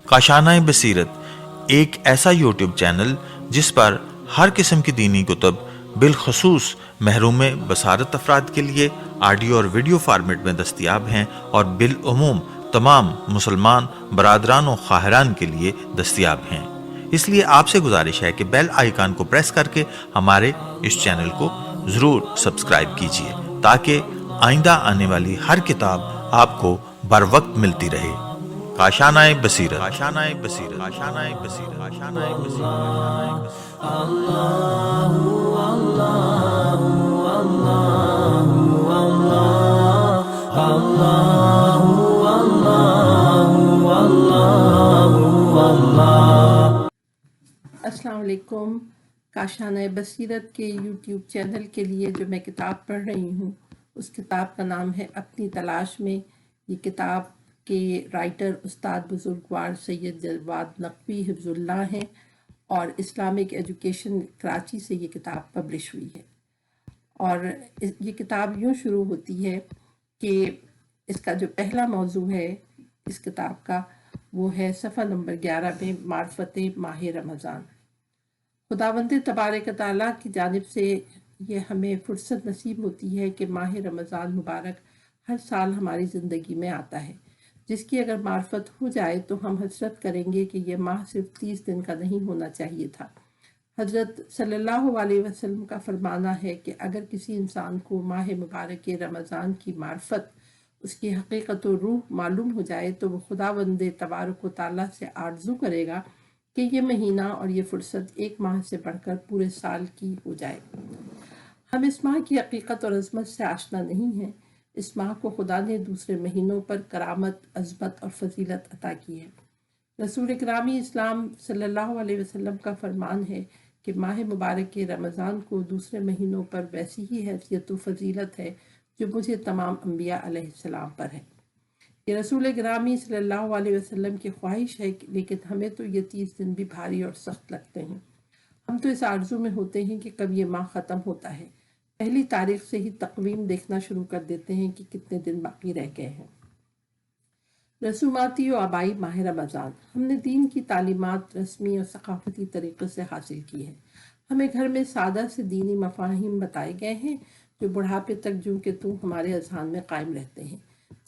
کاشانۂ بصیرت ایک ایسا یوٹیوب چینل جس پر ہر قسم کی دینی کتب بالخصوص محروم بصارت افراد کے لیے آڈیو اور ویڈیو فارمیٹ میں دستیاب ہیں اور بالعموم تمام مسلمان برادران و خواہران کے لیے دستیاب ہیں۔ اس لیے آپ سے گزارش ہے کہ بیل آئیکن کو پریس کر کے ہمارے اس چینل کو ضرور سبسکرائب کیجیے تاکہ آئندہ آنے والی ہر کتاب آپ کو بر وقت ملتی رہے۔ کاشانۂ بصیرت، کاشانۂ بصیرت، کاشانۂ بصیرت، کاشانۂ بصیرت۔ السلام علیکم۔ کاشانۂ بصیرت کے یوٹیوب چینل کے لیے جو میں کتاب پڑھ رہی ہوں اس کتاب کا نام ہے اپنی تلاش میں۔ یہ کتاب کے رائٹر استاد بزرگوار سید جواد نقوی حفظ اللہ ہیں اور اسلامک ایجوکیشن کراچی سے یہ کتاب پبلش ہوئی ہے۔ اور یہ کتاب یوں شروع ہوتی ہے کہ اس کا جو پہلا موضوع ہے اس کتاب کا وہ ہے صفحہ نمبر 11 میں معرفت ماہ رمضان۔ خداوند تبارک تعالیٰ کی جانب سے یہ ہمیں فرصت نصیب ہوتی ہے کہ ماہ رمضان مبارک ہر سال ہماری زندگی میں آتا ہے، جس کی اگر معرفت ہو جائے تو ہم حسرت کریں گے کہ یہ ماہ صرف 30 دن کا نہیں ہونا چاہیے تھا۔ حضرت صلی اللہ علیہ وسلم کا فرمانا ہے کہ اگر کسی انسان کو ماہ مبارک رمضان کی معرفت، اس کی حقیقت و روح معلوم ہو جائے تو وہ خداوند تبارک و تعالیٰ سے آرزو کرے گا کہ یہ مہینہ اور یہ فرصت ایک ماہ سے بڑھ کر پورے سال کی ہو جائے۔ ہم اس ماہ کی حقیقت اور عظمت سے آشنا نہیں ہیں۔ اس ماہ کو خدا نے دوسرے مہینوں پر کرامت، عظمت اور فضیلت عطا کی ہے۔ رسول گرامی اسلام صلی اللہ علیہ وسلم کا فرمان ہے کہ ماہ مبارک رمضان کو دوسرے مہینوں پر ویسی ہی حیثیت و فضیلت ہے جو مجھے تمام انبیاء علیہ السلام پر ہے۔ یہ رسول گرامی صلی اللہ علیہ وسلم کی خواہش ہے، لیکن ہمیں تو یہ 30 دن بھی بھاری اور سخت لگتے ہیں۔ ہم تو اس آرزو میں ہوتے ہیں کہ کب یہ ماہ ختم ہوتا ہے، پہلی تاریخ سے ہی تقویم دیکھنا شروع کر دیتے ہیں کہ کتنے دن باقی رہ گئے ہیں۔ رسوماتی و آبائی ماہ رمضان۔ ہم نے دین کی تعلیمات رسمی اور ثقافتی طریقے سے حاصل کی ہے۔ ہمیں گھر میں سادہ سے دینی مفاہیم بتائے گئے ہیں جو بڑھاپے تک جوں کہ توں ہمارے اذہان میں قائم رہتے ہیں،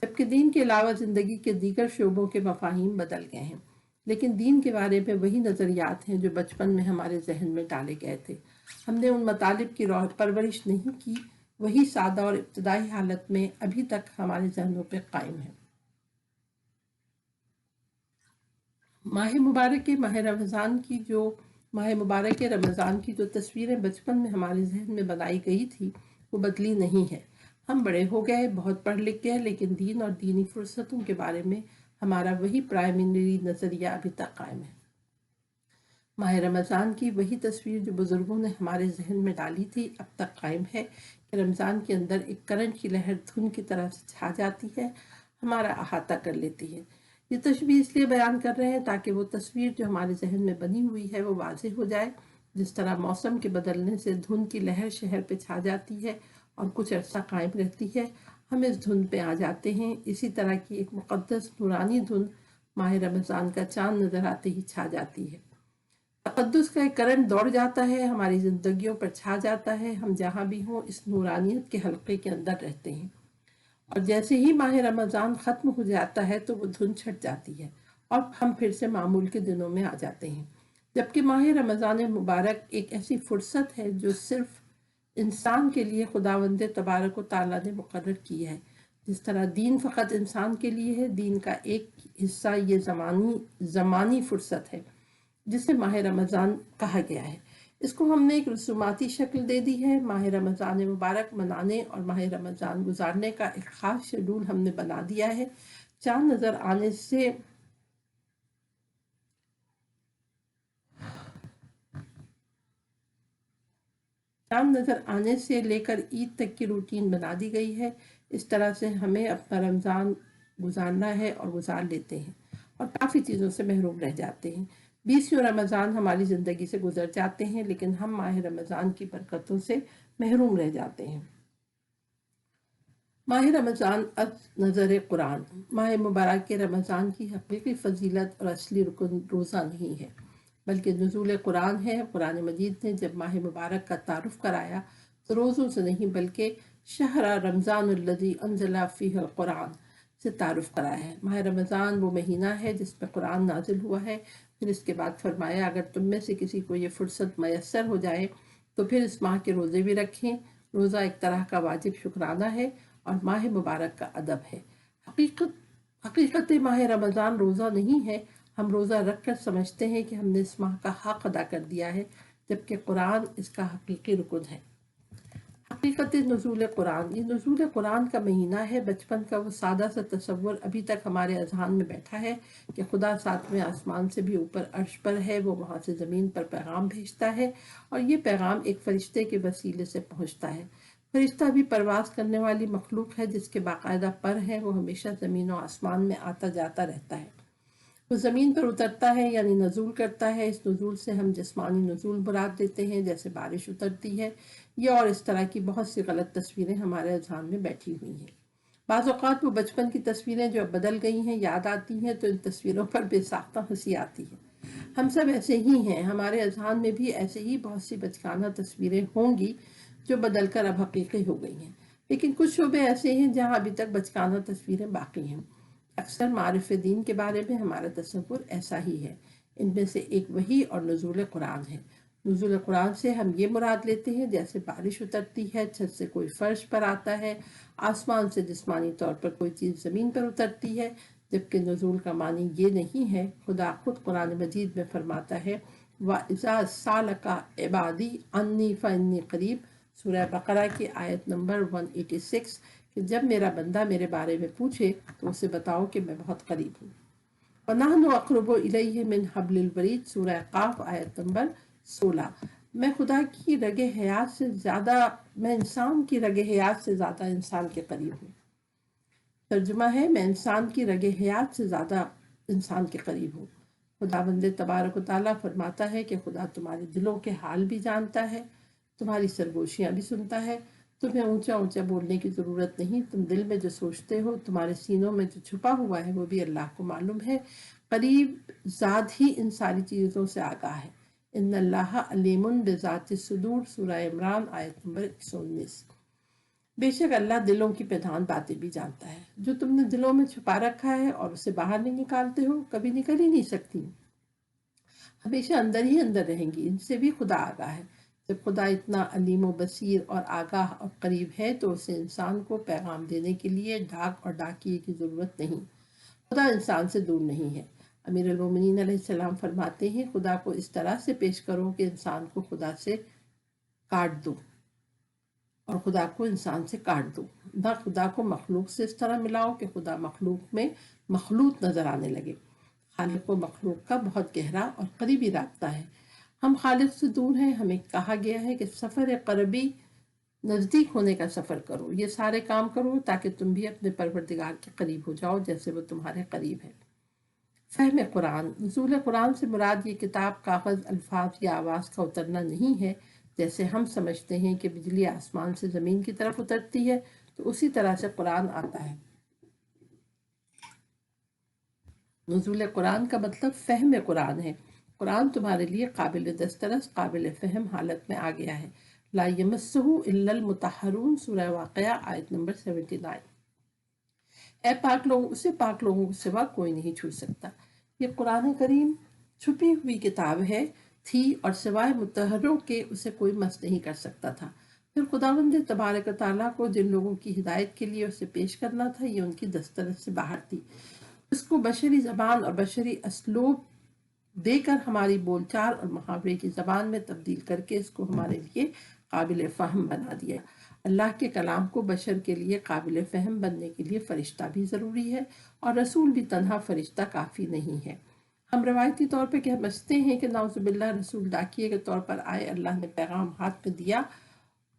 جبکہ دین کے علاوہ زندگی کے دیگر شعبوں کے مفاہیم بدل گئے ہیں، لیکن دین کے بارے میں وہی نظریات ہیں جو بچپن میں ہمارے ذہن میں ڈالے گئے تھے۔ ہم نے ان مطالب کی پرورش نہیں کی، وہی سادہ اور ابتدائی حالت میں ابھی تک ہمارے ذہنوں پہ قائم ہے۔ ماہ مبارک رمضان کی جو تصویریں بچپن میں ہمارے ذہن میں بنائی گئی تھی وہ بدلی نہیں ہے۔ ہم بڑے ہو گئے، بہت پڑھ لکھ گئے، لیکن دین اور دینی فرصتوں کے بارے میں ہمارا وہی پرائمری نظریہ ابھی تک قائم ہے۔ ماہ رمضان کی وہی تصویر جو بزرگوں نے ہمارے ذہن میں ڈالی تھی اب تک قائم ہے کہ رمضان کے اندر ایک کرنٹ کی لہر دھن کی طرح سے چھا جاتی ہے، ہمارا احاطہ کر لیتی ہے۔ یہ تشبیہ اس لیے بیان کر رہے ہیں تاکہ وہ تصویر جو ہمارے ذہن میں بنی ہوئی ہے وہ واضح ہو جائے۔ جس طرح موسم کے بدلنے سے دھند کی لہر شہر پہ چھا جاتی ہے اور کچھ عرصہ قائم رہتی ہے، ہم اس دھند پہ آ جاتے ہیں، اسی طرح کی ایک مقدس نورانی دھند ماہ رمضان کا چاند نظر آتے ہی چھا جاتی ہے۔ تقدس کا ایک کرنٹ دوڑ جاتا ہے، ہماری زندگیوں پر چھا جاتا ہے، ہم جہاں بھی ہوں اس نورانیت کے حلقے کے اندر رہتے ہیں، اور جیسے ہی ماہ رمضان ختم ہو جاتا ہے تو وہ دھن چھٹ جاتی ہے اور ہم پھر سے معمول کے دنوں میں آ جاتے ہیں۔ جبکہ ماہ رمضان مبارک ایک ایسی فرصت ہے جو صرف انسان کے لیے خداوند تبارک و تعالیٰ نے مقرر کی ہے۔ جس طرح دین فقط انسان کے لیے ہے، دین کا ایک حصہ یہ زمانی فرصت ہے جسے ماہ رمضان کہا گیا ہے۔ اس کو ہم نے ایک رسوماتی شکل دے دی ہے۔ ماہ رمضان مبارک منانے اور ماہ رمضان گزارنے کا ایک خاص شیڈول ہم نے بنا دیا ہے۔ چاند نظر آنے سے لے کر عید تک کی روٹین بنا دی گئی ہے۔ اس طرح سے ہمیں اپنا رمضان گزارنا ہے اور گزار لیتے ہیں اور کافی چیزوں سے محروم رہ جاتے ہیں۔ 20 رمضان ہماری زندگی سے گزر جاتے ہیں لیکن ہم ماہ رمضان کی برکتوں سے محروم رہ جاتے ہیں۔ ماہ رمضان از نظر قرآن، ماہ مبارک کے رمضان کی حقیقی فضیلت اور اصلی رکن روزہ نہیں ہے بلکہ نزول قرآن ہے۔ قرآن مجید نے جب ماہ مبارک کا تعارف کرایا تو روزوں سے نہیں بلکہ شہر رمضان الذی انزل فیہ القرآن سے تعارف کرایا ہے۔ ماہ رمضان وہ مہینہ ہے جس میں قرآن نازل ہوا ہے۔ پھر اس کے بعد فرمایا اگر تم میں سے کسی کو یہ فرصت میسر ہو جائے تو پھر اس ماہ کے روزے بھی رکھیں۔ روزہ ایک طرح کا واجب شکرانہ ہے اور ماہ مبارک کا ادب ہے۔ حقیقت ماہ رمضان روزہ نہیں ہے۔ ہم روزہ رکھ کر سمجھتے ہیں کہ ہم نے اس ماہ کا حق ادا کر دیا ہے، جبکہ قرآن اس کا حقیقی رکن ہے۔ حقیقت نزول قرآن، یہ نزول قرآن کا مہینہ ہے۔ بچپن کا وہ سادہ سا تصور ابھی تک ہمارے اذہان میں بیٹھا ہے کہ خدا ساتویں آسمان سے بھی اوپر عرش پر ہے، وہ وہاں سے زمین پر پیغام بھیجتا ہے اور یہ پیغام ایک فرشتے کے وسیلے سے پہنچتا ہے۔ فرشتہ بھی پرواز کرنے والی مخلوق ہے جس کے باقاعدہ پر ہیں، وہ ہمیشہ زمین و آسمان میں آتا جاتا رہتا ہے۔ وہ زمین پر اترتا ہے یعنی نزول کرتا ہے۔ اس نزول سے ہم جسمانی نزول مراد لیتے ہیں، جیسے بارش اترتی ہے۔ یہ اور اس طرح کی بہت سی غلط تصویریں ہمارے اذہان میں بیٹھی ہوئی ہیں۔ بعض اوقات وہ بچپن کی تصویریں جو اب بدل گئی ہیں یاد آتی ہیں تو ان تصویروں پر بے ساختہ ہنسی آتی ہے۔ ہم سب ایسے ہی ہیں، ہمارے اذہان میں بھی ایسے ہی بہت سی بچگانہ تصویریں ہوں گی جو بدل کر اب حقیقی ہو گئی ہیں، لیکن کچھ شعبے ایسے ہیں جہاں ابھی تک بچگانہ تصویریں باقی ہیں۔ اکثر معارف دین کے بارے میں ہمارا تصور ایسا ہی ہے۔ ان میں سے ایک وحی اور نزول قرآن ہے۔ نزول قرآن سے ہم یہ مراد لیتے ہیں جیسے بارش اترتی ہے، چھت سے کوئی فرش پر آتا ہے، آسمان سے جسمانی طور پر کوئی چیز زمین پر اترتی ہے، جبکہ نزول کا معنی یہ نہیں ہے۔ خدا خود قرآن مجید میں فرماتا ہے وَإِذَا سَأَلَكَ عِبَادِي عَنِّي فَإِنِّي قَرِيبٌ، سورہ بقرہ کی آیت نمبر 186، کہ جب میرا بندہ میرے بارے میں پوچھے تو اسے بتاؤ کہ میں بہت قریب ہوں۔ وَنَحْنُ أَقْرَبُ إِلَيْهِ مِنْ حَبْلِ الْوَرِيدِ، سورہ قاف آیت نمبر 16۔ میں خدا کی رگ حیات سے زیادہ، میں انسان کی رگ حیات سے زیادہ انسان کے قریب ہوں۔ ترجمہ ہے میں انسان کی رگ حیات سے زیادہ انسان کے قریب ہوں۔ خداوند تبارک و تعالیٰ فرماتا ہے کہ خدا تمہارے دلوں کے حال بھی جانتا ہے، تمہاری سرگوشیاں بھی سنتا ہے۔ تمہیں اونچا اونچا بولنے کی ضرورت نہیں، تم دل میں جو سوچتے ہو، تمہارے سینوں میں جو چھپا ہوا ہے وہ بھی اللہ کو معلوم ہے۔ قریب ذات ہی ان ساری چیزوں سے آگاہ ہے۔ ان اللہ علیم بذات الصدور، سورہ عمران آیت نمبر 119۔ بے شک اللہ دلوں کی پنہان باتیں بھی جانتا ہے۔ جو تم نے دلوں میں چھپا رکھا ہے اور اسے باہر نہیں نکالتے ہو، کبھی نکل ہی نہیں سکتی، ہمیشہ اندر ہی اندر رہیں گی، ان سے بھی خدا آگاہ ہے۔ جب خدا اتنا علیم و بصیر اور آگاہ اور قریب ہے تو اسے انسان کو پیغام دینے کے لیے ڈاک اور ڈاکیے کی ضرورت نہیں۔ خدا انسان سے دور نہیں ہے۔ امیر المومنین علیہ السلام فرماتے ہیں خدا کو اس طرح سے پیش کرو کہ انسان کو خدا سے کاٹ دو اور خدا کو انسان سے کاٹ دو، نہ خدا کو مخلوق سے اس طرح ملاؤ کہ خدا مخلوق میں مخلوط نظر آنے لگے۔ خالق و مخلوق کا بہت گہرا اور قریبی رابطہ ہے۔ ہم خالق سے دور ہیں، ہمیں کہا گیا ہے کہ سفر قربی، نزدیک ہونے کا سفر کرو، یہ سارے کام کرو تاکہ تم بھی اپنے پروردگار کے قریب ہو جاؤ جیسے وہ تمہارے قریب ہے۔ فہم قرآن، نزول قرآن سے مراد یہ کتاب کاغذ، الفاظ یا آواز کا اترنا نہیں ہے جیسے ہم سمجھتے ہیں کہ بجلی آسمان سے زمین کی طرف اترتی ہے تو اسی طرح سے قرآن آتا ہے۔ نزول قرآن کا مطلب فہم قرآن ہے۔ قرآن تمہارے لیے قابل دسترس، قابل فہم حالت میں آ گیا ہے۔ لا یمسہ الا المطہرون، سورہ واقعہ آیت نمبر 79۔ اے پاک لوگوں، اسے پاک لوگوں کے سوا کوئی نہیں چھو سکتا۔ یہ قرآن کریم چھپی ہوئی کتاب تھی اور سوائے مطہروں کے اسے کوئی مس نہیں کر سکتا تھا۔ پھر خداوند تبارک و تعالیٰ کو جن لوگوں کی ہدایت کے لیے اسے پیش کرنا تھا یہ ان کی دسترس سے باہر تھی۔ اس کو بشری زبان اور بشری اسلوب دے کر ہماری بول چال اور محاورے کی زبان میں تبدیل کر کے اس کو ہمارے لیے قابل فہم بنا دیا۔ اللہ کے کلام کو بشر کے لیے قابل فہم بننے کے لیے فرشتہ بھی ضروری ہے اور رسول بھی تنہا فرشتہ کافی نہیں ہے۔ ہم روایتی طور پہ سمجھتے ہیں کہ نعوذ باللہ رسول ڈاکیے کے طور پر آئے، اللہ نے پیغام ہاتھ میں دیا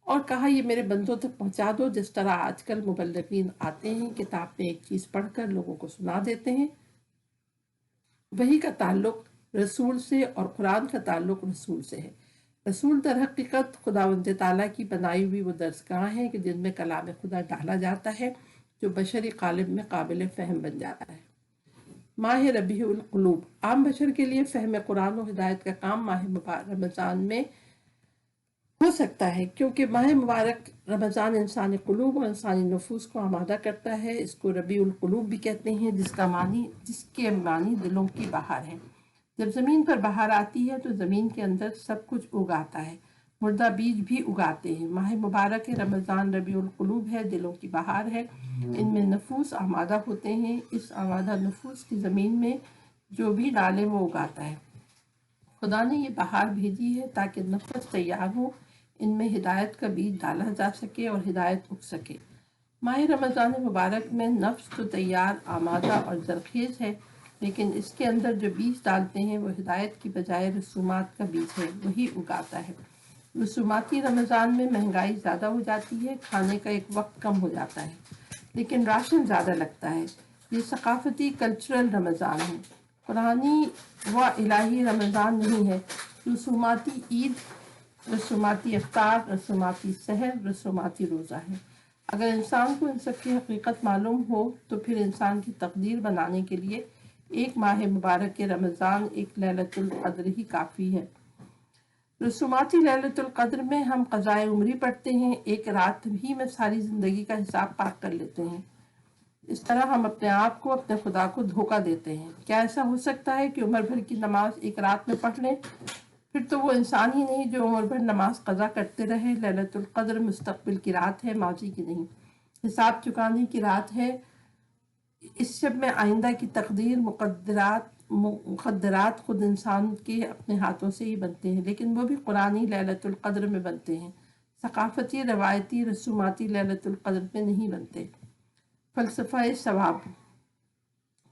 اور کہا یہ میرے بندوں تک پہنچا دو، جس طرح آج کل مبلغین آتے ہیں، کتاب میں ایک چیز پڑھ کر لوگوں کو سنا دیتے ہیں۔ وحی کا تعلق رسول سے اور قرآن کا تعلق رسول سے ہے۔ रसूल दर हकीकत खुदावंद ताला की बनाई हुई वो दरसगाह हैं कि जिनमें कलाम खुदा डाला जाता है जो बशरी कालिब में काबिल फ़हम बन जाता है। माह रबीउल क़ुलूब आम बशर के लिए फ़हम कुरान और हिदायत का काम माह मुबारक रमज़ान में हो सकता है, क्योंकि माह मुबारक रमज़ान इंसानी क़ुलूब और इंसानी नफूस को आमादा करता है। इसको रबीउल क़ुलूब भी कहते हैं, जिसके मानी दिलों की बहार है। जब ज़मीन पर बहार आती है तो ज़मीन के अंदर सब कुछ उगाता है, मुर्दा बीज भी उगाते हैं। माह मुबारक रमज़ान रबीउल क़ुलूब है, दिलों की बहार है। इनमें नफूस आमादा होते हैं। इस आमादा नफूस की ज़मीन में जो भी डाले वो उगाता है। खुदा ने ये बहार भेजी है ताकि नफस तैयार हो, इनमें हिदायत का बीज डाला जा सके और हिदायत उग सके। माह रमज़ान मुबारक में नफ्स तो तैयार, आमादा और जरखेज़ है, लेकिन इसके अंदर जो बीज डालते हैं वो हिदायत की बजाय रसूमात का बीज है, वही उगाता है। रसूमाती रमज़ान में महंगाई ज़्यादा हो जाती है, खाने का एक वक्त कम हो जाता है, लेकिन राशन ज़्यादा लगता है। ये सकाफती कल्चरल रमज़ान है, कुरानी व इलाही रमज़ान नहीं है। रसूमाती ईद, रसूमाती इफ्तार, रसूमाती सहर, रसूमाती रोज़ा है। अगर इंसान को इन सब की हकीकत मालूम हो तो फिर इंसान की तकदीर बनाने के लिए एक माह मुबारक के रमज़ान एक लैलतुल क़द्र ही काफ़ी है। रसूमाती लैलतुल क़द्र में हम क़ज़ाए उम्री पढ़ते हैं, एक रात ही में सारी ज़िंदगी का हिसाब पाक कर लेते हैं। इस तरह हम अपने आप को, अपने खुदा को धोखा देते हैं। क्या ऐसा हो सकता है कि उम्र भर की नमाज एक रात में पढ़ लें? फिर तो वो इंसान ही नहीं जो उम्र भर नमाज कज़ा करते रहे। लैलतुल क़द्र मुस्तक़बिल की रात है, माजी की नहीं। हिसाब चुकाने की रात है। इस शब में आइंदा की तकदीर, मुक़द्दरात खुद इंसान के अपने हाथों से ही बनते हैं, लेकिन वो भी कुरानी लैलतुल क़द्र में बनते हैं, सकाफती रवायती रसूमाती लैलतुल क़द्र में नहीं बनते। फ़लसफ़ा सवाब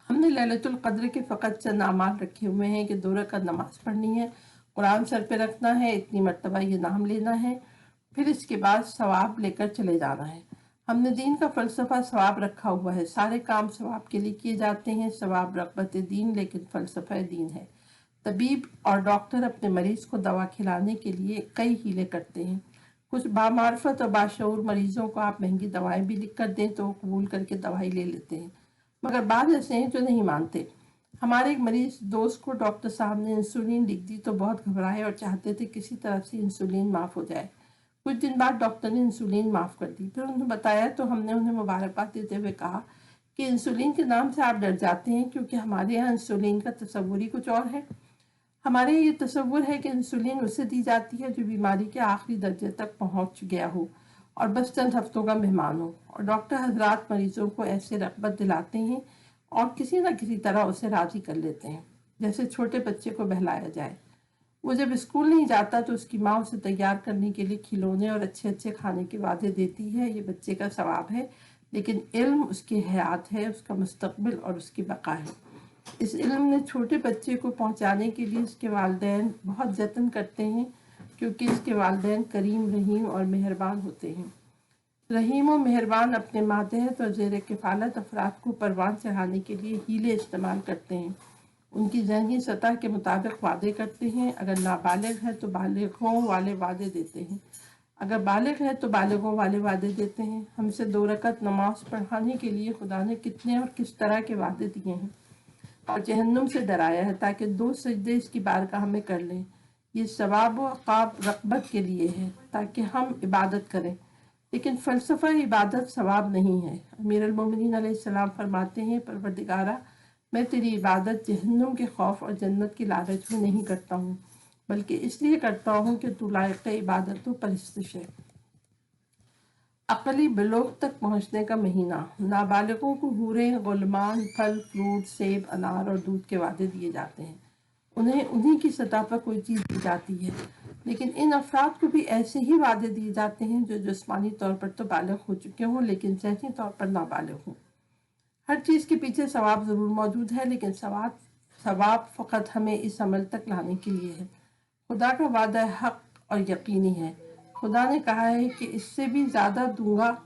हमने लैलतुल क़द्र के फ़कत चंद अमाल रखे हुए हैं कि 2 रकात नमाज पढ़नी है, कुरान सर पे रखना है, इतनी मरतबा ये नाम लेना है, फिर इसके बाद सवाब लेकर चले जाना है। हमने दीन का फ़लसफ़ा सवाब रखा हुआ है, सारे काम सवाब के लिए किए जाते हैं। सवाब रग़बत दीन, लेकिन फ़लसफ़ा दीन है। तबीब और डॉक्टर अपने मरीज़ को दवा खिलाने के लिए कई हीले करते हैं। कुछ बामार्फत और बाशऊर मरीज़ों को आप महंगी दवाएं भी लिख कर दें तो वो कबूल करके दवाई ले लेते हैं, मगर बाद ऐसे हैं जो नहीं मानते। हमारे एक मरीज दोस्त को डॉक्टर साहब ने इंसुलिन लिख दी तो बहुत घबराए और चाहते थे किसी तरह से इंसुलिन माफ़ हो जाए। कुछ दिन बाद डॉक्टर ने इंसुलिन माफ़ कर दी। फिर उन्हें बताया तो हमने उन्हें मुबारकबाद देते हुए कहा कि इंसुलिन के नाम से आप डर जाते हैं, क्योंकि हमारे यहाँ इंसुलिन का तस्वुर ही कुछ और है। हमारे ये तस्वुर है कि इंसुलिन उसे दी जाती है जो बीमारी के आखिरी दर्जे तक पहुँच गया हो और बस चंद हफ्तों का मेहमान हो, और डॉक्टर हजरात मरीजों को ऐसे रग़बत दिलाते हैं और किसी न किसी तरह उसे राज़ी कर लेते हैं, जैसे छोटे बच्चे को बहलाया जाए। वो जब स्कूल नहीं जाता तो उसकी माँ उसे तैयार करने के लिए खिलौने और अच्छे अच्छे खाने के वादे देती है। ये बच्चे का सवाब है, लेकिन इल्म उसकी हयात है, उसका मुस्तक़बिल और उसकी बका है। इस इल्म ने छोटे बच्चे को पहुँचाने के लिए उसके वालिदैन बहुत जतन करते हैं, क्योंकि इसके वालिदैन करीम, रहीम और मेहरबान होते हैं। रहीम और मेहरबान अपने मातहत और ज़ेर किफ़ालत अफराद को परवान चढ़ाने के लिए हीले इस्तेमाल करते हैं। उनकी ज़हनी सतह के मुताबिक वादे करते हैं। अगर नाबालिग है तो बालिगों वाले वादे देते हैं, अगर बालिग है तो बालिगों वाले वादे देते हैं। हमसे 2 रकात नमाज पढ़ाने के लिए खुदा ने कितने और किस तरह के वादे दिए हैं और जहन्नुम से डराया है ताकि 2 सजदे इसकी बारगाह में कर लें। ये सवाब व अक़ाब रग़बत के लिए है ताकि हम इबादत करें, लेकिन फ़लसफ़ा इबादत सवाब नहीं है। अमीर अल-मोमिनीन अलैहिस्सलाम फरमाते हैं, परवरदिगारा, मैं तेरी इबादत जहन्नुम के खौफ और जन्नत की लालच में नहीं करता हूँ, बल्कि इसलिए करता हूँ कि तू लायक इबादत व परस्तिश है। अक़ली बिलोग तक पहुँचने का महीना। नाबालिगों को हूरें, गुलमान, फल, फ्रूट, सेब, अनार और दूध के वादे दिए जाते हैं। उन्हें उन्हीं की सतह पर कोई चीज़ दी जाती है, लेकिन इन अफराद को भी ऐसे ही वादे दिए जाते हैं जो जिस्मानी तौर पर तो बालिग हो चुके हों, लेकिन ज़हनी तौर पर नाबालिग हों। हर चीज़ के पीछे सवाब ज़रूर मौजूद है, लेकिन सवाब फ़कत हमें इस अमल तक लाने के लिए है। खुदा का वादा हक और यकीनी है। खुदा ने कहा है कि इससे भी ज़्यादा दूंगा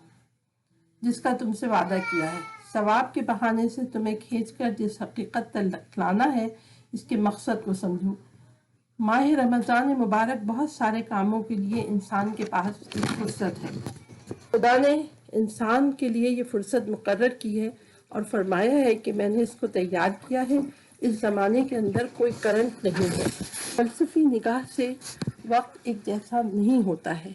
जिसका तुमसे वादा किया है। सवाब के बहाने से तुम्हें खींचकर जिस हकीकत तक लाना है, इसके मकसद को समझो। माह रमज़ान मुबारक बहुत सारे कामों के लिए इंसान के पास एक फुर्सत है। खुदा ने इंसान के लिए ये फुर्सत मुकर्रर की है और फरमाया है कि मैंने इसको तैयार किया है। इस ज़माने के अंदर कोई करंट नहीं है। फलसफी निगाह से वक्त एक जैसा नहीं होता है,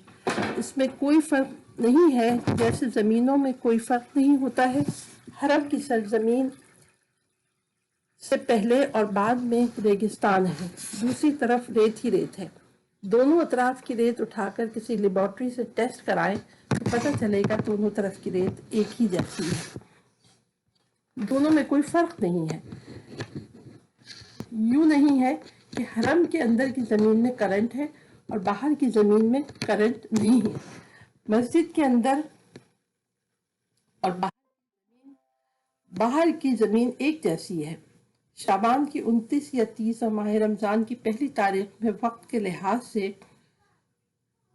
इसमें कोई फ़र्क नहीं है जैसे ज़मीनों में कोई फ़र्क नहीं होता है। हरम की सरजमीन से पहले और बाद में रेगिस्तान है, दूसरी तरफ रेत ही रेत है। दोनों अतराफ की रेत उठाकर किसी लेबॉर्ट्री से टेस्ट कराएं तो पता चलेगा दोनों तरफ की रेत एक ही जैसी है, दोनों में कोई फर्क नहीं है। यूं नहीं है कि हरम के अंदर की जमीन में करंट है और बाहर की जमीन में करंट नहीं है। मस्जिद के अंदर और बाहर की जमीन एक जैसी है। शाबान की 29 या 30 और माह रमज़ान की पहली तारीख में वक्त के लिहाज से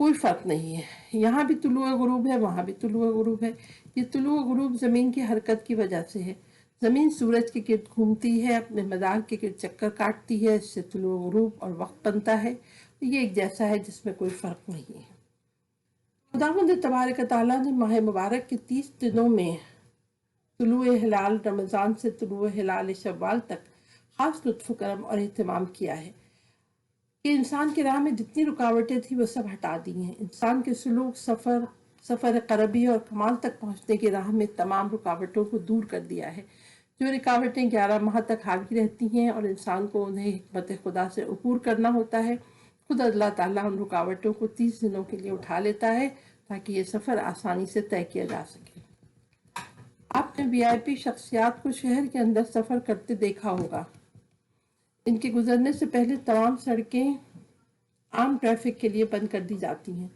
कोई फ़र्क नहीं है। यहाँ भी तुलुए गुरूब है, वहाँ भी तुलुए गुरूब है। ये तुलुए गुरूब ज़मीन की हरकत की वजह से है। ज़मीन सूरज के गिर्द घूमती है, अपने मदार के गिर्द चक्कर काटती है, इससे तुलुए गुरूब और वक्त बनता है। ये एक जैसा है जिसमें कोई फ़र्क नहीं है। खुदावंद तबारक तआला ने माह मुबारक के 30 दिनों में तुलुए हिलाल रमज़ान से तुलुए हिलाल शव्वाल तक खास लुत्फ़ करम और एहतमाम किया है कि इंसान की राह में जितनी रुकावटें थी वो सब हटा दी हैं। इंसान के सुलूक सफ़र क़रबी और कमाल तक पहुँचने की राह में तमाम रुकावटों को दूर कर दिया है। जो रुकावटें 11 माह तक हावी रहती हैं और इंसान को उन्हें हिकमत खुदा से अबूर करना होता है, खुद अल्लाह ताला उन रुकावटों को 30 दिनों के लिए उठा लेता है ताकि ये सफ़र आसानी से तय किया जा सके। आपने वीआईपी शख्सियात को शहर के अंदर सफ़र करते देखा होगा। इनके गुजरने से पहले तमाम सड़कें आम ट्रैफिक के लिए बंद कर दी जाती हैं।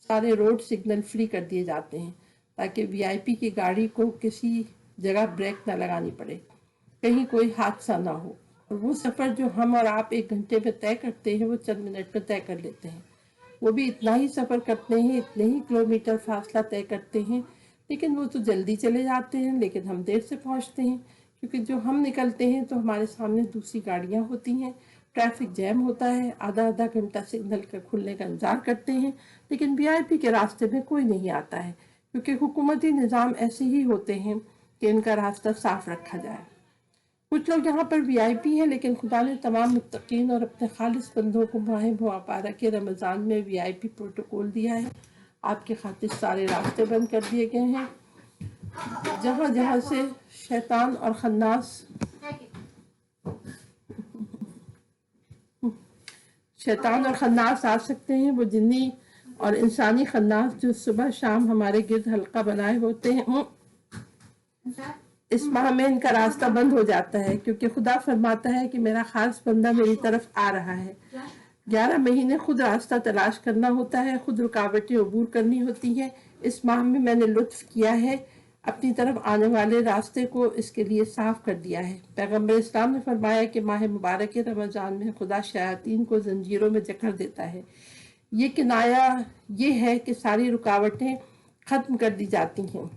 सारे रोड सिग्नल फ्री कर दिए जाते हैं ताकि वीआईपी की गाड़ी को किसी जगह ब्रेक न लगानी पड़े, कहीं कोई हादसा ना हो। और वो सफ़र जो हम और आप 1 घंटे में तय करते हैं वो चंद मिनट में तय कर लेते हैं। वो भी इतना ही सफ़र करते हैं, इतने ही किलोमीटर फासला तय करते हैं, लेकिन वो तो जल्दी चले जाते हैं, लेकिन हम देर से पहुंचते हैं क्योंकि जो हम निकलते हैं तो हमारे सामने दूसरी गाड़ियां होती हैं, ट्रैफिक जैम होता है, आधा आधा घंटा सिग्नल का खुलने का इंतजार करते हैं, लेकिन वीआईपी के रास्ते में कोई नहीं आता है क्योंकि हुकूमती निज़ाम ऐसे ही होते हैं कि इनका रास्ता साफ रखा जाए। कुछ लोग यहाँ पर वीआईपी हैं, लेकिन खुदा ने तमाम मुत्तकीन और अपने खालिस बंदों को माह मुबारक के रमज़ान में वीआईपी प्रोटोकॉल दिया है। आपके खातिर सारे रास्ते बंद कर दिए गए हैं। जहाँ जहाँ से शैतान और खन्नास आ सकते हैं, वो जिन्नी और इंसानी खन्नास जो सुबह शाम हमारे गिर्द हल्का बनाए होते हैं, इस माह में इनका रास्ता बंद हो जाता है क्योंकि खुदा फरमाता है कि मेरा खास बंदा मेरी तरफ आ रहा है। 11 महीने खुद रास्ता तलाश करना होता है, खुद रुकावटें अबूर करनी होती हैं। इस माह में मैंने लुत्फ किया है, अपनी तरफ आने वाले रास्ते को इसके लिए साफ कर दिया है। पैगम्बर इस्लाम ने फरमाया कि माह मुबारक रमज़ान में खुदा शयातीन को जंजीरों में जकड़ देता है। ये किनाया ये है कि सारी रुकावटें ख़त्म कर दी जाती हैं।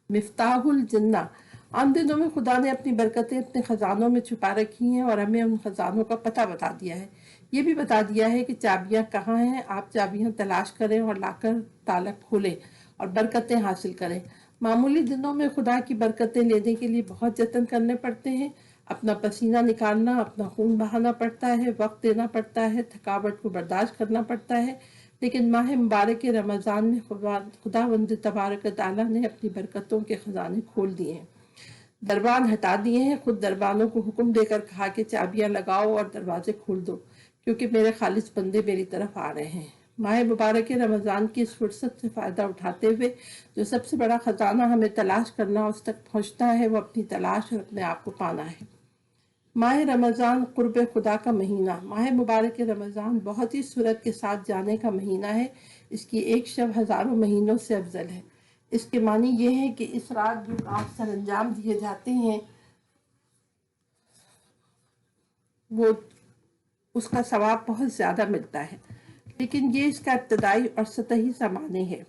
मिफ्ताहुल जन्ना, आम दिनों में खुदा ने अपनी बरकतें अपने ख़जानों में छुपा रखी हैं और हमें उन ख़जानों का पता बता दिया है। ये भी बता दिया है कि चाबियां कहाँ हैं। आप चाबियां तलाश करें और लाकर ताला खोलें और बरकतें हासिल करें। मामूली दिनों में खुदा की बरकतें लेने के लिए बहुत जतन करने पड़ते हैं। अपना पसीना निकालना, अपना खून बहाना पड़ता है, वक्त देना पड़ता है, थकावट को बर्दाश्त करना पड़ता है। लेकिन माह मुबारक रमज़ान में खुदावंद तबारक तआला ने अपनी बरकतों के खजाने खोल दिए हैं, दरबान हटा दिए हैं। खुद दरबानों को हुक्म देकर कहा कि चाबियां लगाओ और दरवाजे खोल दो क्योंकि मेरे खालिस बंदे मेरी तरफ आ रहे हैं। माह मुबारक रमज़ान की इस फुर्सत से फ़ायदा उठाते हुए जो सबसे बड़ा ख़जाना हमें तलाश करना उस तक पहुँचना है, वो अपनी तलाश और अपने आप को पाना है। माह रमज़ान क़ुर्ब खुदा का महीना। माह मुबारक रमज़ान बहुत ही सूरत के साथ जाने का महीना है। इसकी एक शब हज़ारों महीनों से अफजल है। इसके मानी ये है कि इस रात जो काम सर अंजाम दिए जाते हैं वो उसका सवाब बहुत ज़्यादा मिलता है, लेकिन ये इसका इब्तदाई और सतही सा माने है।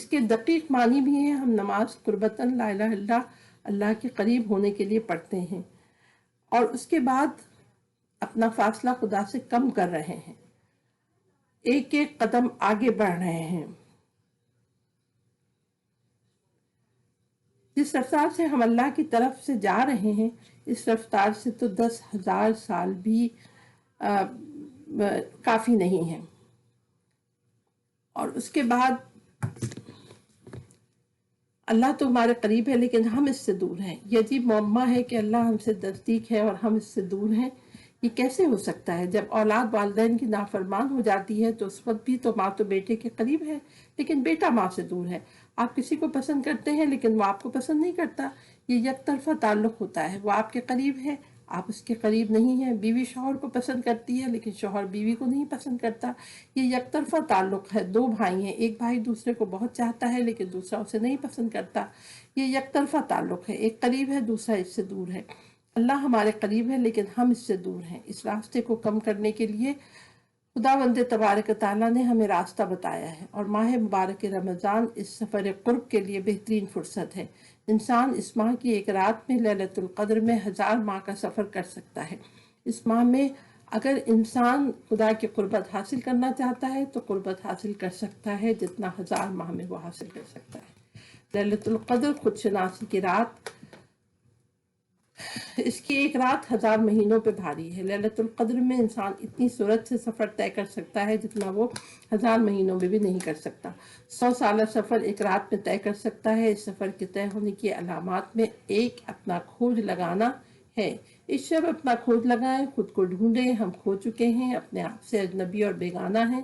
اس کے دقیق معنی بھی ہیں، ہم نماز قربتاً لا الہ الا اللہ کے قریب ہونے کے لیے پڑھتے ہیں، اور اس کے بعد اپنا فاصلہ خدا سے کم کر رہے ہیں، ایک ایک قدم آگے بڑھ رہے ہیں۔ جس رفتار سے ہم اللہ کی طرف سے جا رہے ہیں، اس رفتار سے تو 10,000 سال بھی کافی نہیں ہے۔ اور اس کے بعد اللہ تو ہمارے قریب ہے لیکن ہم اس سے دور ہیں۔ یہ عجیب معمہ ہے کہ اللہ ہم سے نزدیک ہے اور ہم اس سے دور ہیں۔ یہ کیسے ہو سکتا ہے؟ جب اولاد والدین کی نافرمان ہو جاتی ہے تو اس وقت بھی تو ماں تو بیٹے کے قریب ہے، لیکن بیٹا ماں سے دور ہے۔ آپ کسی کو پسند کرتے ہیں لیکن وہ آپ کو پسند نہیں کرتا، یہ یک طرفہ تعلق ہوتا ہے۔ وہ آپ کے قریب ہے، آپ اس کے قریب نہیں ہیں۔ بیوی شوہر کو پسند کرتی ہے لیکن شوہر بیوی کو نہیں پسند کرتا، یہ یک طرفہ تعلق ہے۔ دو بھائی ہیں، ایک بھائی دوسرے کو بہت چاہتا ہے لیکن دوسرا اسے نہیں پسند کرتا، یہ یک طرفہ تعلق ہے۔ ایک قریب ہے، دوسرا اس سے دور ہے۔ اللہ ہمارے قریب ہے لیکن ہم اس سے دور ہیں۔ اس راستے کو کم کرنے کے لیے خداوند تبارک تعالیٰ نے ہمیں راستہ بتایا ہے، اور ماہ مبارک رمضان اس سفر قرب کے لیے بہترین فرصت ہے۔ انسان اس ماہ کی ایک رات میں لیلۃ القدر میں 1000 ماہ کا سفر کر سکتا ہے۔ اس ماہ میں اگر انسان خدا کی قربت حاصل کرنا چاہتا ہے تو قربت حاصل کر سکتا ہے جتنا 1000 ماہ میں وہ حاصل کر سکتا ہے۔ لیلۃ القدر خود شناسی کی رات، اس کی ایک رات 1000 مہینوں پہ بھاری ہے۔ لیلۃ القدر میں انسان اتنی سرعت سے سفر طے کر سکتا ہے جتنا وہ 1000 مہینوں میں بھی نہیں کر سکتا۔ 100 سالہ سفر ایک رات میں طے کر سکتا ہے۔ اس سفر کے طے ہونے کی علامات میں ایک اپنا کھوج لگانا ہے۔ اس شب اپنا کھوج لگائیں، خود کو ڈھونڈیں۔ ہم کھو چکے ہیں، اپنے آپ سے اجنبی اور بیگانہ ہیں۔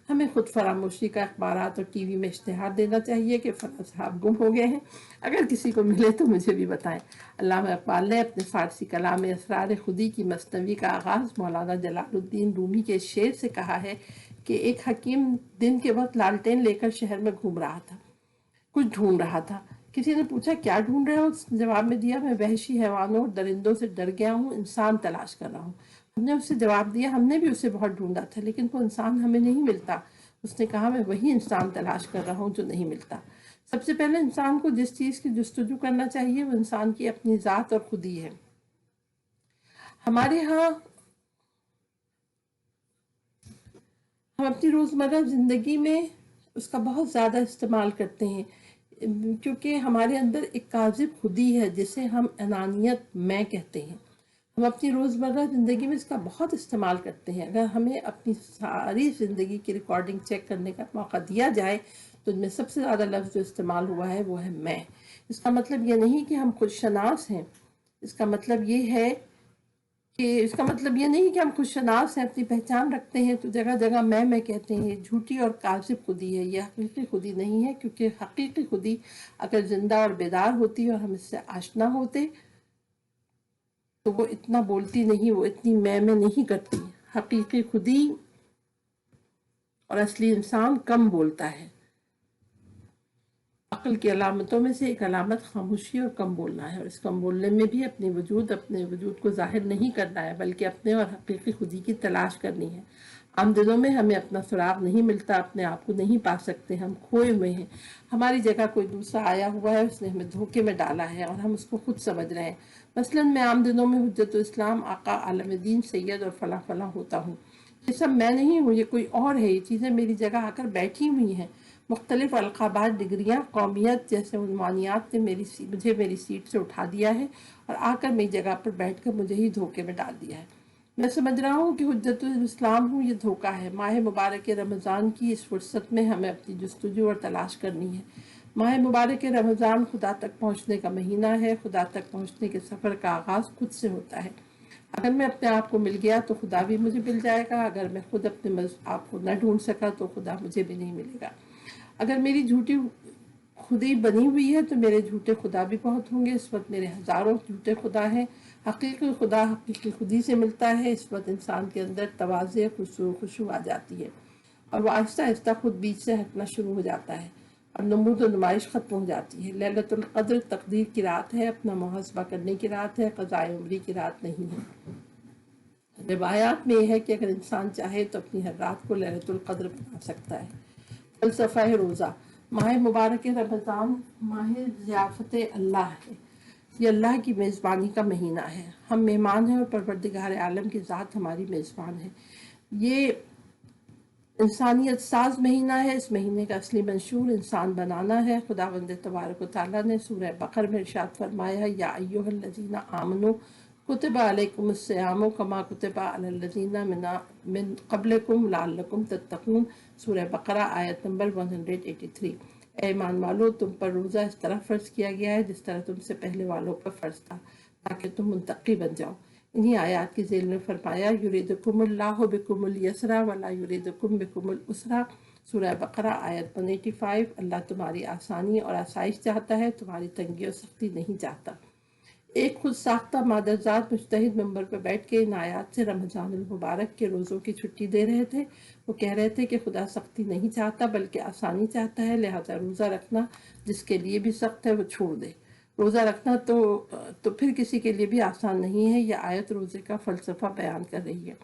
ہمیں خود فراموشی کا اخبارات اور ٹی وی میں اشتہار دینا چاہیے کہ فلاں صاحب گم ہو گئے ہیں، اگر کسی کو ملے تو مجھے بھی بتائیں۔ علامہ اقبال نے اپنے فارسی کلام اسرار خودی کی مثنوی کا آغاز مولانا جلال الدین رومی کے شعر سے کہا ہے کہ ایک حکیم دن کے وقت لالٹین لے کر شہر میں گھوم رہا تھا، کچھ ڈھونڈ رہا تھا۔ کسی نے پوچھا کیا ڈھونڈ رہے ہو؟ اس نے جواب میں دیا میں وحشی حیوانوں اور درندوں سے ڈر گیا ہوں، انسان تلاش کر رہا ہوں۔ ہم نے اس سے جواب دیا ہم نے بھی اسے بہت ڈھونڈا تھا لیکن وہ انسان ہمیں نہیں ملتا۔ اس نے کہا میں وہی انسان تلاش کر رہا ہوں جو نہیں ملتا۔ سب سے پہلے انسان کو جس چیز کی جستجو کرنا چاہیے وہ انسان کی اپنی ذات اور خودی ہے۔ ہمارے ہاں ہم اپنی روزمرہ زندگی میں اس کا بہت زیادہ استعمال کرتے ہیں کیونکہ ہمارے اندر ایک کاذب خودی ہے جسے ہم انانیت میں کہتے ہیں۔ ہم اپنی روزمرہ زندگی میں اس کا بہت استعمال کرتے ہیں۔ اگر ہمیں اپنی ساری زندگی کی ریکارڈنگ چیک کرنے کا موقع دیا جائے تو ان میں سب سے زیادہ لفظ جو استعمال ہوا ہے وہ ہے میں۔ اس کا مطلب یہ نہیں کہ ہم خود شناس ہیں، اس کا مطلب یہ ہے کہ ہم خود شناس ہیں، اپنی پہچان رکھتے ہیں تو جگہ جگہ میں کہتے ہیں۔ یہ جھوٹی اور کاذب خودی ہے، یہ حقیقی خودی نہیں ہے، کیونکہ حقیقی خودی اگر زندہ اور بیدار ہوتی اور ہم اس سے آشنا ہوتے تو وہ اتنا بولتی نہیں، وہ اتنی میں نہیں کرتی۔ حقیقی خودی اور اصلی انسان کم بولتا ہے۔ عقل کی علامتوں میں سے ایک علامت خاموشی اور کم بولنا ہے، اور اس کم بولنے میں بھی اپنے وجود کو ظاہر نہیں کرنا ہے بلکہ اپنے اور حقیقی خودی کی تلاش کرنی ہے۔ عام دنوں میں ہمیں اپنا سراغ نہیں ملتا، اپنے آپ کو نہیں پا سکتے، ہم کھوئے ہوئے ہیں۔ ہماری جگہ کوئی دوسرا آیا ہوا ہے، اس نے ہمیں دھوکے میں ڈالا ہے اور ہم اس کو خود سمجھ رہے ہیں۔ مثلاً میں عام دنوں میں حجت الاسلام آقا عالم دین سید اور فلاں فلاں ہوتا ہوں، یہ سب میں نہیں ہوں، یہ کوئی اور ہے، یہ چیزیں میری جگہ آ کر بیٹھی ہوئی ہیں۔ مختلف القابات، ڈگریاں، قومیت جیسے عنوانیات نے مجھے میری سیٹ سے اٹھا دیا ہے اور آ کر میری جگہ پر بیٹھ کر مجھے ہی دھوکے میں ڈال دیا ہے۔ میں سمجھ رہا ہوں کہ حجت الاسلام ہوں، یہ دھوکہ ہے۔ ماہ مبارک رمضان کی اس فرصت میں ہمیں اپنی جستجو اور تلاش کرنی ہے۔ ماہ مبارک رمضان خدا تک پہنچنے کا مہینہ ہے۔ خدا تک پہنچنے کے سفر کا آغاز خود سے ہوتا ہے۔ اگر میں اپنے آپ کو مل گیا تو خدا بھی مجھے مل جائے گا، اگر میں خود اپنے آپ کو نہ ڈھونڈ سکا تو خدا مجھے بھی نہیں ملے گا۔ اگر میری جھوٹی خودی بنی ہوئی ہے تو میرے جھوٹے خدا بھی بہت ہوں گے۔ اس وقت میرے ہزاروں جھوٹے خدا ہیں۔ حقیقی خدا حقیقی خودی سے ملتا ہے، اس وقت انسان کے اندر تواضع، خشوع آ جاتی ہے اور وہ آہستہ آہستہ خود بیچ سے ہٹنا شروع ہو جاتا ہے اور نمود و نمائش ختم ہو جاتی ہے۔ لیلۃ القدر تقدیر کی رات ہے، اپنا محاسبہ کرنے کی رات ہے، قضائے عمری کی رات نہیں ہے۔ روایات میں یہ ہے کہ اگر انسان چاہے تو اپنی ہر رات کو لیلۃ القدر بنا سکتا ہے۔ فلسفہ روزہ माह मुबारक रमज़ान माह ज़ियाफ़त अल्लाह है। ये अल्लाह की मेज़बानी का महीना है। हम मेहमान हैं और परवरदिगार आलम की ज़ात हमारी मेज़बान है। ये इंसानियत साज महीना है। इस महीने का असली मंशूर इंसान बनाना है। खुदावंद तबारक व तआला ने सूरह बकर में इरशाद फरमाया, या अय्युहल्लज़ीना आमनू कुतिबा अलैकुमुस्सियामु कमा कुतिबा अलल्लज़ीना मिन क़ब्लिकुम लअल्लकुम तत्तक़ून। सूरह बकरा आयत नंबर 183। ऐ ईमान वालो, तुम पर रोज़ा इस तरह फ़र्ज़ किया गया है जिस तरह तुमसे पहले वालों पर फ़र्ज़ था, ताकि तुम मुत्तक़ी बन जाओ। इन्हीं आयत की ज़ेल में फरमाया, युरीदुकुमुल्लाहु बिकुमुल यसरा वला युरीदुकुम बिकुमुल उसरा। सूरह बकरा आयत 185। अल्लाह तुम्हारी आसानी और आसाइश चाहता है, तुम्हारी तंगी और सख्ती नहीं चाहता। एक खुद साख्ता मादरजात मुज्तहिद मंबर पर बैठ के इन आयात से रमज़ानुल मुबारक के रोज़ों की छुट्टी दे रहे थे। वो कह रहे थे कि खुदा सख्ती नहीं चाहता बल्कि आसानी चाहता है, लिहाजा रोज़ा रखना जिसके लिए भी सख्त है वो छोड़ दे। रोज़ा रखना तो फिर किसी के लिए भी आसान नहीं है। यह आयत रोज़े का फ़लसफ़ा बयान कर रही है।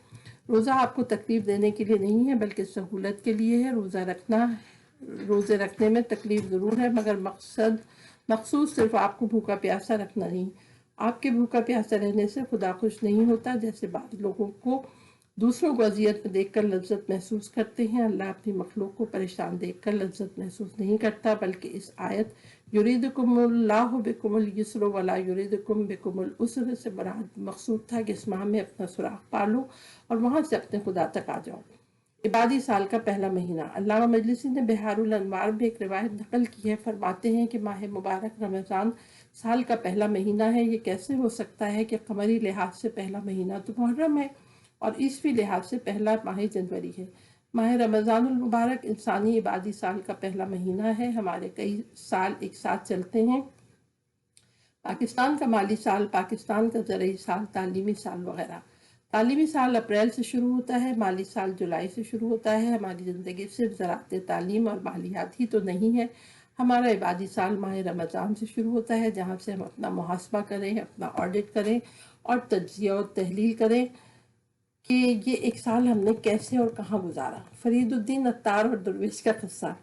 रोज़ा आपको तकलीफ़ देने के लिए नहीं है बल्कि सहूलत के लिए है। रोज़े रखने में तकलीफ़ ज़रूर है, मगर मकसूद सिर्फ आपको भूखा प्यासा रखना नहीं। आपके भूखा प्यासा रहने से खुदा खुश नहीं होता। जैसे बाद लोगों को दूसरों को अजियत में देखकर लज्जत महसूस करते हैं, अल्लाह अपनी मखलूक को परेशान देखकर लज्जत महसूस नहीं करता, बल्कि इस आयत युरीदुकुमुल्लाहु बिकुमुल युस्र वला युरीदुकुम बिकुमुल उसर से मकसूद था कि इस माह में अपना सुराग पालो और वहाँ से अपने खुदा तक आ जाओ। इबादी साल का पहला महीना। अल्लामा मजलिसी ने बिहारुल अनवार में एक रिवायत नकल की है। फरमाते हैं कि माह मुबारक रमज़ान साल का पहला महीना है। ये कैसे हो सकता है कि कमरी लिहाज से पहला महीना तो मुहर्रम है और ईसवी लिहाज से पहला माह जनवरी है। माह रमज़ानुल मुबारक इंसानी इबादी साल का पहला महीना है। हमारे कई साल एक साथ चलते हैं। पाकिस्तान का माली साल, पाकिस्तान का ज़रई साल, तालीमी साल वगैरह। तालीमी साल अप्रैल से शुरू होता है, माली साल जुलाई से शुरू होता है। हमारी ज़िंदगी सिर्फ ज़राअत तालीम और मालियात ही तो नहीं है। हमारा इबादी साल माह रमज़ान से शुरू होता है, जहाँ से हम अपना मुहासबा करें, अपना ऑडिट करें और तज्जिया और तहलील करें कि ये एक साल हमने कैसे और कहाँ गुजारा। फरीदुद्दीन अत्तार और दरवेश का किस्सा।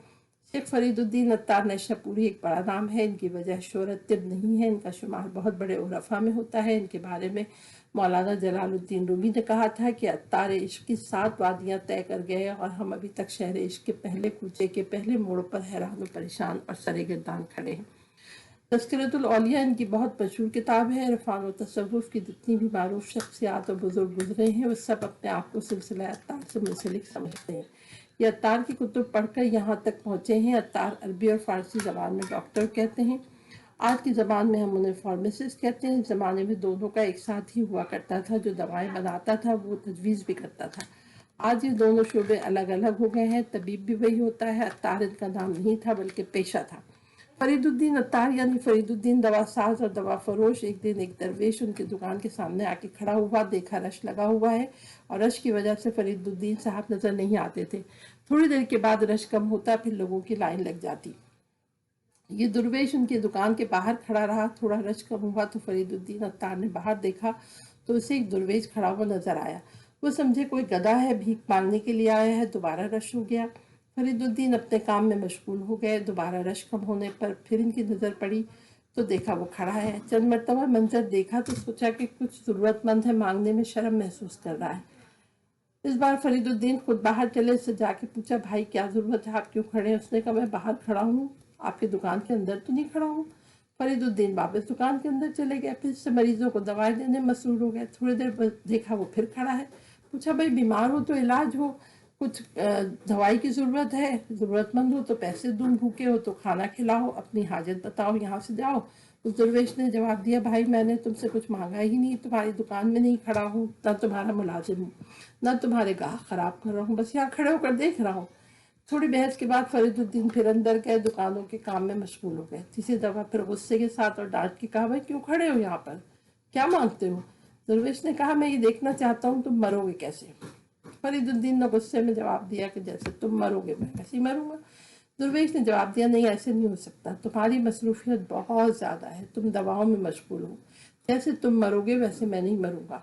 शेख फरीदुद्दीन अत्तार नैशापुरी एक बड़ा नाम है। इनकी वजह शोहरत तिब नहीं है। इनका शुमार बहुत बड़े उरफा में होता है। इनके बारे में मौलाना जलालुद्दीन रूमी ने कहा था कि अत्तार इश्क की 7 वादियाँ तय कर गए और हम अभी तक शहर इश्क के पहले कूचे के पहले मोड़ पर हैरान और परेशान और सरेगिरदान खड़े हैं। तज़किरतुल औलिया इनकी बहुत मशहूर किताब है। इरफान और तसव्वुफ़ की जितनी भी मारूफ शख्सियात और बुजुर्ग गुजरे हैं वो सब अपने आप को सिलसिला अत्तार से मुंसलिक समझते हैं। ये अत्तार की कुतुब पढ़कर यहाँ तक पहुँचे हैं। अत्तार अरबी और फ़ारसी ज़बान में डॉक्टर कहते हैं। आज की ज़बान में हम उन्हें फार्मासिस्ट कहते हैं। इस ज़माने में दोनों का एक साथ ही हुआ करता था। जो दवाएं बनाता था वो तजवीज़ भी करता था। आज ये दोनों शोबे अलग अलग हो गए हैं। तबीब भी वही होता है। अत्तार इनका नाम नहीं था बल्कि पेशा था। फरीदुद्दीन अत्तार यानी फरीदुद्दीन दवा साज और दवा फरोश। एक दिन एक दरवेश उनकी दुकान के सामने आके खड़ा हुआ। देखा रश लगा हुआ है और रश की वजह से फरीदुद्दीन साहब नजर नहीं आते थे। थोड़ी देर के बाद रश कम होता, फिर लोगों की लाइन लग जाती। ये दुर्वेश उनकी दुकान के बाहर खड़ा रहा। थोड़ा रश कम हुआ तो फरीदुद्दीन अत्तार ने बाहर देखा तो उसे एक दुर्वेश खड़ा हुआ नजर आया। वो समझे कोई गधा है, भीख मांगने के लिए आया है। दोबारा रश हो गया। फरीदुद्दीन अपने काम में मशगूल हो गए। दोबारा रश कम होने पर फिर इनकी नज़र पड़ी तो देखा वो खड़ा है। चंद मरतबा मंजर देखा तो सोचा कि कुछ ज़रूरतमंद है, मांगने में शर्म महसूस कर रहा है। इस बार फरीदुद्दीन खुद बाहर चले। उससे जाके पूछा, भाई क्या ज़रूरत है, आप क्यों खड़े हैं? उसने कहा, मैं बाहर खड़ा हूँ, आपकी दुकान के अंदर तो नहीं खड़ा हूँ। फरीदुद्दीन वापस दुकान के अंदर चले गए। फिर से मरीजों को दवाएं देने मसरूर हो गए। थोड़ी देर बाद देखा वो फिर खड़ा है। पूछा, भाई बीमार हो तो इलाज हो, कुछ दवाई की ज़रूरत है, ज़रूरतमंद हो तो पैसे दूँ, भूखे हो तो खाना खिलाओ, अपनी हाजत बताओ, यहाँ से जाओ। उस दरवेश ने जवाब दिया, भाई मैंने तुमसे कुछ मांगा ही नहीं, तुम्हारी दुकान में नहीं खड़ा हूँ, ना तुम्हारा मुलाजिम हूँ, ना तुम्हारे गाहक खराब कर रहा हूँ, बस यहाँ खड़े होकर देख रहा हूँ। थोड़ी बहस के बाद फरीदुद्दीन फिर अंदर गए, दुकानों के काम में मशगूल हो गए। तीसरी दफा फिर गुस्से के साथ और डांट के कहा, भाई क्यों खड़े हो यहाँ पर, क्या मांगते हो? दरवेश ने कहा, मैं ये देखना चाहता हूँ तुम मरोगे कैसे। फरीदुद्दीन ने गुस्से में जवाब दिया कि जैसे तुम मरोगे मैं वैसे ही मरूंगा। दरवेश ने जवाब दिया, नहीं ऐसे नहीं हो सकता, तुम्हारी मसरूफियत बहुत ज़्यादा है, तुम दवाओं में मशगूल हो, जैसे तुम मरोगे वैसे मैं नहीं मरूंगा।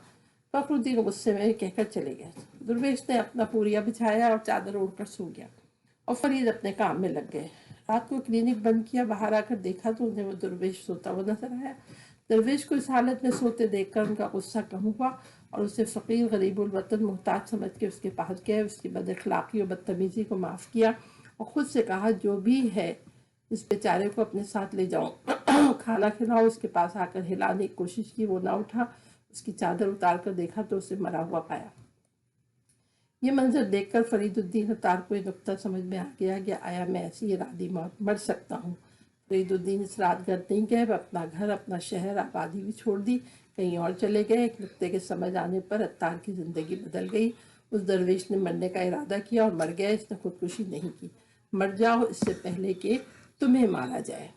फखरुद्दीन गुस्से में कहकर चले गए। दरवेश ने अपना पूरिया बिछाया और चादर ओढ़कर सो गया और फरीद अपने काम में लग गए। रात को क्लिनिक बंद किया, बाहर आकर देखा तो उन्हें वो दरवेश सोता हुआ नजर आया। दरवेश को इस हालत में सोते देखकर उनका गुस्सा कम हुआ और उसे फ़कीर गरीबुल वतन मोहताज समझ के उसके पास गए, उसकी बद अखलाक़ी और बदतमीज़ी को माफ़ किया और ख़ुद से कहा जो भी है इस बेचारे को अपने साथ ले जाओ, खाना खिलाओ। उसके पास आकर हिलाने की कोशिश की, वो ना उठा। उसकी चादर उतार कर देखा तो उसे मरा हुआ पाया। ये मंजर देखकर फरीदुद्दीन अतार को ये नुक्ता समझ में आ गया कि आया मैं ऐसी इरादी मौत मर सकता हूँ। फरीदुद्दीन इस रात घर नहीं गए, वह अपना घर, अपना शहर, आबादी भी छोड़ दी, कहीं और चले गए। एक नुक्ते के समझ आने पर अत्तार की ज़िंदगी बदल गई। उस दरवेश ने मरने का इरादा किया और मर गया। इसने खुदकुशी नहीं की। मर जाओ इससे पहले कि तुम्हें मारा जाए।